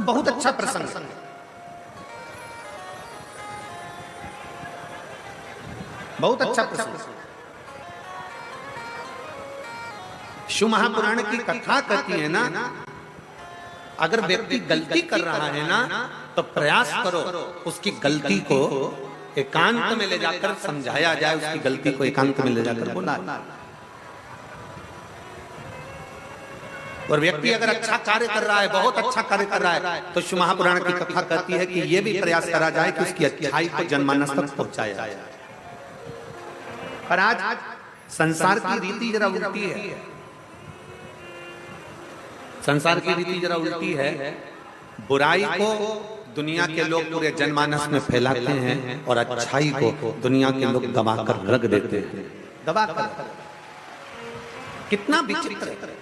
और बहुत अच्छा प्रसंग है। बहुत अच्छा प्रसंग। शिव महापुराण की कथा कहती है ना, अगर व्यक्ति गलती कर रहा है ना तो प्रयास करो उसकी गलती को एकांत में ले जाकर समझाया जाए, उसकी गलती को एकांत में ले जाकर बोला। और व्यक्ति अगर अच्छा कार्य कर रहा है, बहुत अच्छा कार्य कर रहा है, तो शिव महापुराण की कथा कहती है कि यह भी प्रयास करा जाए कि उसकी अच्छाई को जनमानस तक पहुंचाया जाए। पर आज संसार की रीति जरा उल्टी है। संसार की रीति जरा उल्टी है। बुराई को दुनिया के लोग पूरे जनमानस में फैलाते हैं और अच्छाई को दुनिया के लोग दबाकर रख देते हैं। दबाकर। कितना विचित्र है।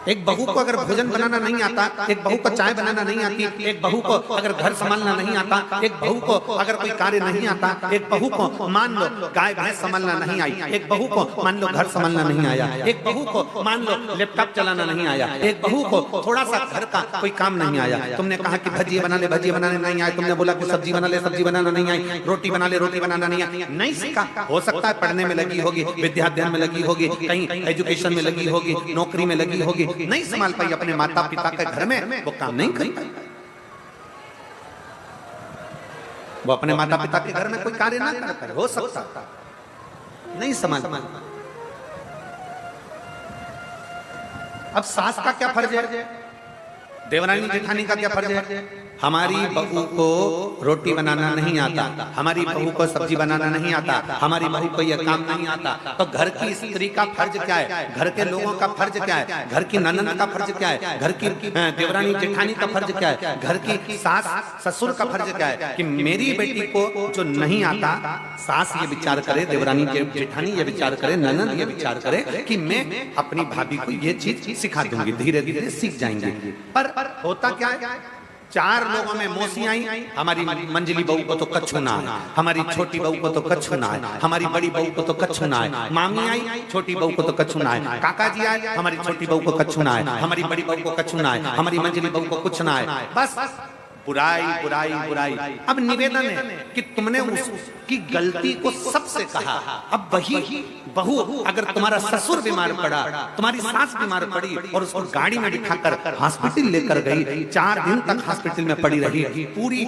एक बहू को अगर भोजन बनाना नहीं आता, एक बहू को चाय बनाना नहीं आती, एक बहू को अगर घर संभालना नहीं आता, एक बहू को अगर कोई कार्य नहीं आता, एक बहू को मान लो गाय भैंस संभालना नहीं आई, एक बहू को मान लो घर संभालना नहीं आया, एक बहू को मान लो लैपटॉप चलाना नहीं आया, एक बहू को थोड़ा सा घर का कोई काम नहीं आया। तुमने कहा कि भजिए बना ले, भजिए बनाने नहीं आए, तुमने बोला कि सब्जी बना ले, सब्जी बनाना नहीं आई, रोटी बना ले, रोटी बनाना नहीं आई, नहीं सीखा। हो सकता है पढ़ने में लगी होगी, विद्याध्ययन में लगी होगी, कहीं एजुकेशन में लगी होगी, नौकरी में लगी होगी, नहीं संभाल पाई अपने माता पिता के घर में, वो काम नहीं कर पाई। वो अपने माता पिता के घर में कोई कार्य ना कर पाए, हो सकता नहीं संभाल पाई। अब सास का क्या फर्ज है, देवरानी जेठानी का क्या फर्ज है? हमारी बहू को रोटी बनाना नहीं आता, हमारी बहू को सब्जी बनाना नहीं आता, हमारी बहू को यह काम नहीं आता, तो घर की स्त्री का फर्ज क्या है, घर के लोगों का फर्ज क्या है, घर की ननद का फर्ज क्या है, घर की देवरानी जेठानी का फर्ज क्या है, घर की सास ससुर का फर्ज क्या है कि मेरी बेटी को जो नहीं आता, सास ये विचार करे, देवरानी जेठानी ये विचार करे, ननद ये विचार करे कि मैं अपनी भाभी को ये चीज सिखा दूंगी, धीरे धीरे सीख जाएंगे। पर होता क्या है, चार लोगों में मौसी आई, हमारी मंजली बहू को तो कच्छू ना है, हमारी छोटी बहू को तो कच्छू ना है, हमारी बड़ी बहू को तो कच्छू ना है, मामी आई छोटी बहू को तो कच्छू ना है, काका जी आए हमारी छोटी बहू को कच्छू ना है, हमारी बड़ी बहू को कच्छू ना है, हमारी मंजली बहू को कुछ ना है। बस बुराई बुराई बुराई। अब निवेदन है कि तुमने उसकी गलती को सबसे कहा। अब वही बहू अगर तुम्हारा ससुर बीमार पड़ा, तुम्हारी सास बीमार पड़ी और उसको गाड़ी में बिठाकर हॉस्पिटल लेकर गई, 4 दिन तक हॉस्पिटल में पड़ी रही, पूरी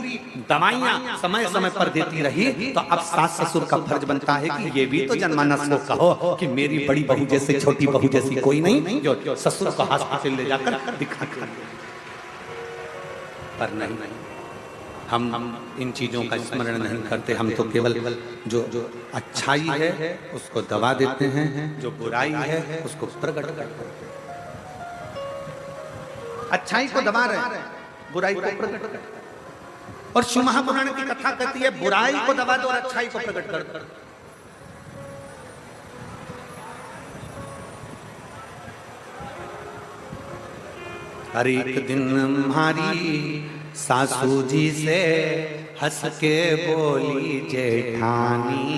दवाइयां समय समय पर देती रही, तो अब सास ससुर का फर्ज बनता है कि ये भी तो जनमानस को कहो कि मेरी बड़ी बहू जैसे छोटी बहू जैसी कोई नहीं जो ससुर को हॉस्पिटल ले जाकर दिखा। पर नहीं, हम इन चीजों का स्मरण नहीं करते। हम तो केवल जो अच्छाई है उसको दबा देते हैं, जो बुराई है उसको प्रकट करते हैं। अच्छाई को दबा रहे, बुराई को प्रकट करते हैं। और शिव महापुराण की कथा कहती है बुराई को दबा दो और अच्छाई को प्रकट कर दो। हर एक दिन हमारी सासू जी से हंस के बोली जेठानी,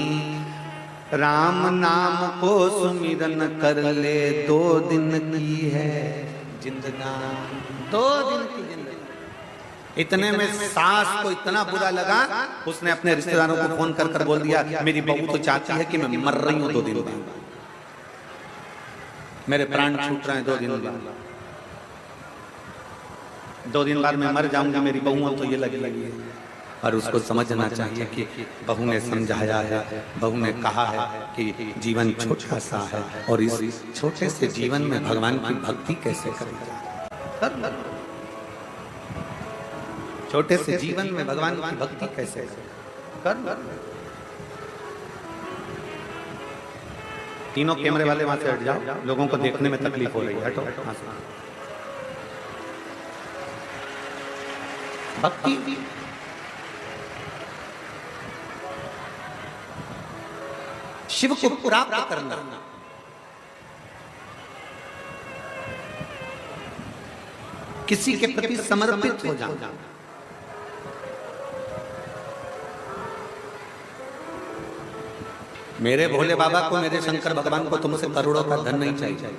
राम नाम को सुमिरन कर ले, 2 दिन की है जिंदगानी, 2 दिन की जिंदगी। इतने में सास को इतना बुरा लगा, उसने अपने रिश्तेदारों को फोन कर कर बोल दिया मेरी बहू तो चाहती है कि मैं मर रही हूं 2 दिन बाद, मेरे प्राण छूट रहे हैं 2 दिन बाद, 2 दिन बाद मैं मर जाऊंगी, मेरी बहू तो ये लगी। और उसको समझना चाहिए कि बहू ने समझाया है, बहू ने कहा है कि जीवन छोटा सा है और इस छोटे से जीवन में भगवान की भक्ति कैसे करें, छोटे से जीवन में भगवान की भक्ति कैसे करें। तीनों कैमरे वाले वहां से हट जाओ, लोगों को देखने में तकलीफ हो रही है, हटो। भक्ति शिव को प्राप्त करना, किसी के प्रति समर्पित हो जाना। मेरे भोले बाबा को, मेरे शंकर भगवान को तुमसे करोड़ों का धन नहीं चाहिए,